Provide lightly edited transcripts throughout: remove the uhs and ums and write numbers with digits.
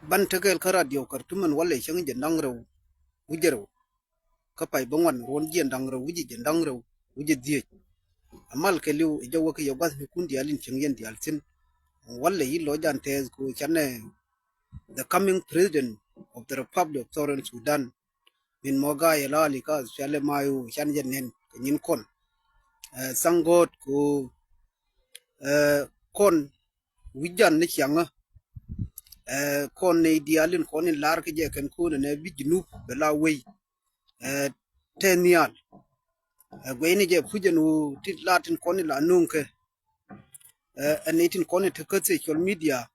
ban tekel kara dio kartuman wala shangi jandang raw wujero kapai bangwan ron jandang raw wuji jandang raw wuji die amal ke liu jawo ke yogas ni kundi alin changyen di alsin wala yi lojan tez ko chane the coming president of the Republic of Southern Sudan min moga yelali ka shale mayu shan jenen nyin kon sangot ko kon wijan ni changa kon ne dialin kon in lar ke je ken ko ne bi jinu bela we tenial gweni je fujen u tit latin kon la nunke anitin kon te ka social media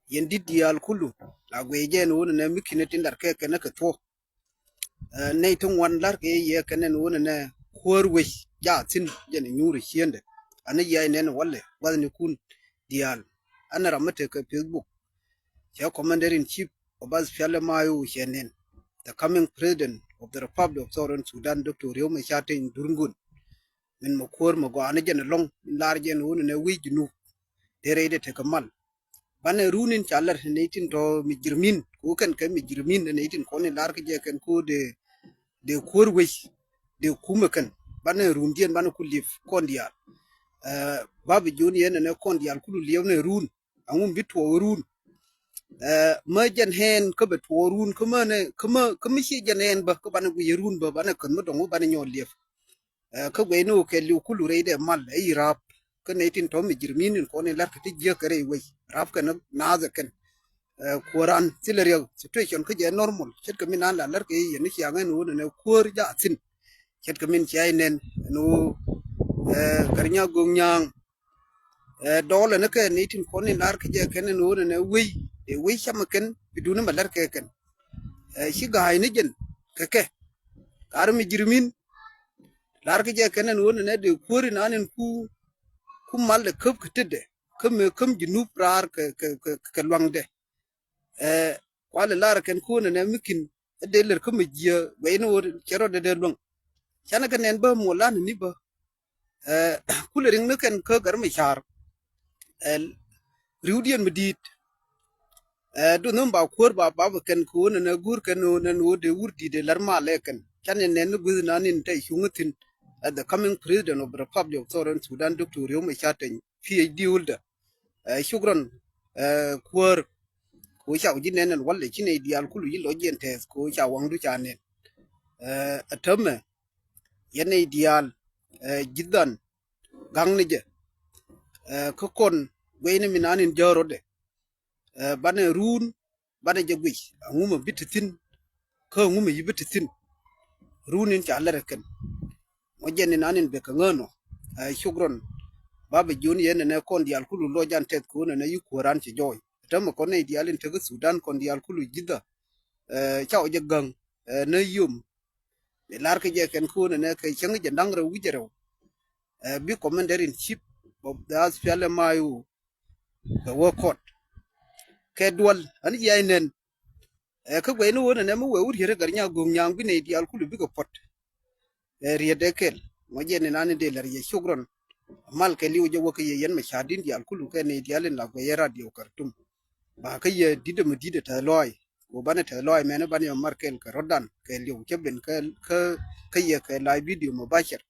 yendi dial kulu la gweje no ne mikine tindar ke ken ka to ne tun wan lar ke ye ken no ne korwe ja tin je ne nyuri hiende ana ya ne walle wazni kun dial ana ramate ka facebook ya commander in chief obas fiale mayu shenen the coming president of the Republic of Southern Sudan Dr. Rio Machate in Durungun min makor mago ana jen long larje no ne wijnu dere de te kamal bane runin chalar ne tin to mijirmin ko kan kai mijirmin ne tin ko ne lar je kan ko de korwe de kuma kan bane rundien bane kulif kondial babu joni ne kondial kulu liyew ne run angum bitwo run ma jan hen ko bet worun kuma shi jan hen ba ko bana gu yerun ba bana kan mo dongo bana nyol lef ko we no ke lu kulu reide mal ai rap ko ne tin to mi jirmin ko ne lar ti je kare we rap kan na za kan quran silario situation ko je normal chet ko min ala lar ke yen shi angen no ne kor ja tin chet ko min chai nen no karnya gonyang dole ne ke ne tin ko ne lar ke je kan no ne we we shamakan biduna malar keken shi ga hayni jen keke kar mi jirmin lar ke je kenen won ne de kori nanen ku mal de kep ketede kem jinu prar ke lwangde wala lar ken ku ne mikin de ler kem je we no chero de lwang chana ken ba mo lan ni ba kulering ne ken ke gar mi char riudien medit du num ba kur ba ken ku ne gur ken no de urdi de larma leken chan ne ne gu na nin te hungutin the coming president of the Republic of Southern Sudan Dr. Rio Machate PhD holder shukran kur ko sha uji ne nan walle kine dial kulu yi lojen tes ko sha wang du chane atamme yene dial jiddan gang ne je ko kon wayne minanin jorode bane run bane jagwi nguma bititin ko nguma yibititin runin cha larakan wajeni nanin be kangano shukron baba joni yen ne kon dial kulu lojan tet ko ne yu koran ci joy tam ko ne dialin te Sudan kon dial kulu jidda cha o jagang ne yum be lar ke je ken ko ne ke chang je ndangra wujero bi commander in chief of the Australia mayu the work court ke dual an yainen ka gwe no ne mo we uri garnya gum nyang bi ne dial kulu bi ko pot riedekel mo je ne nani de lar ye shukron mal ke liu je woke ye yen me shadin dial kulu ke ne dialen la go yera dio kartum ba ka ye dide mo dide ta loy go bane ta loy mene bane markel ka rodan ke liu ke ben ke ye ke live video mo bashar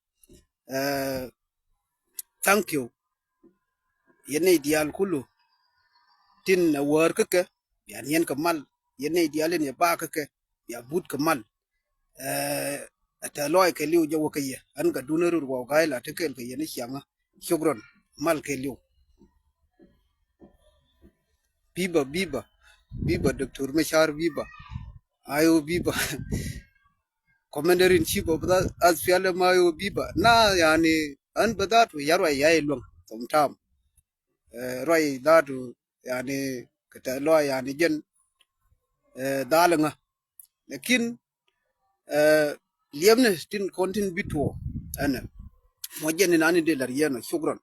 thank you yene dial kulu tin na wor ke yan yen kamal yene dialen ye ba ke ya but kamal ata loy ke liu je woke ye an ga dunaru go gaila te ke yene shanga shukron mal ke liu biba Dr. Machar biba ayo biba commander in chief of that as fiale mayo biba na yani an badatu yarwa yayi long somtam roi datu yani kata lo yani jen dalanga lakin liamne tin kontin bitwo ana mo jenni nani de lar yeno shukran